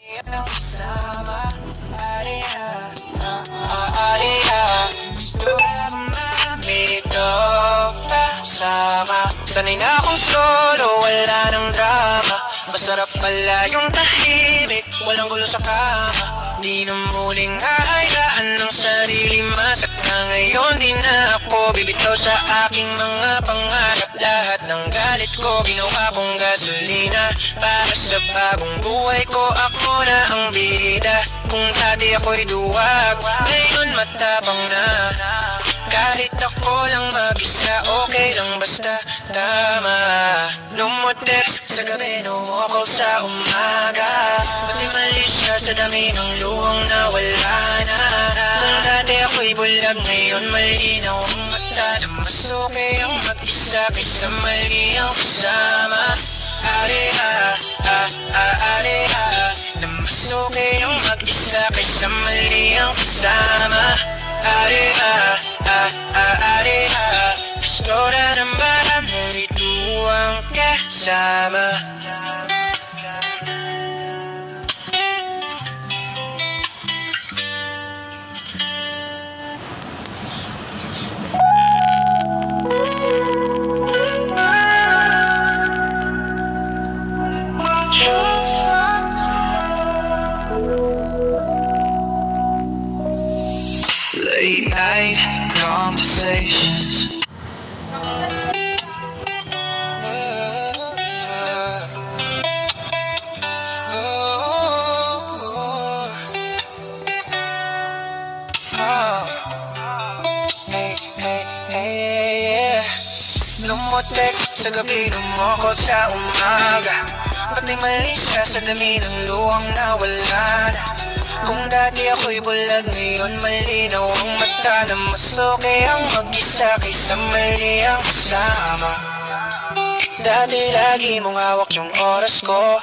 Sama, area, area. Gusto na mamito kasama. Sanay na akong solo, wala nang drama. Masarap pala yung tahimik, walang gulo sa kama. Di na muling hahayaan ng sarili masakta. Ngayon di na ako bibitaw sa aking mga pangarap. Lahat ng galit ko ginawa kong gasolina para sa bagong buhay ko. Ako na ang bida. Kung dati ako'y duwag, ngayon matapang na. Kahit ako lang mag-isa, okay lang basta tama. Lumotext sa gabi, numoko sa umaga. Pati mali siya sa dami ng luhang na wala na. Kung dati ako'y bulag, ngayon malinaw ang mata. Na mas okay ang mag-isa kaysa mali ang kasama. Are-ha, are-ha. Na mas okay ang mag-isa kaysa mali ang kasama. Are-ha, are-ha. Gusto na ng marami ang kasama. Late night conversations. Lumotek sa gabi, lumoko sa umaga. Pati mali siya sa dami ng luhang na wala na. Kung dati ako'y bulag, ngayon malinaw ang mata. Na mas okay ang mag-isa kaysa mali ang kasama. Dati lagi mong hawak yung oras ko.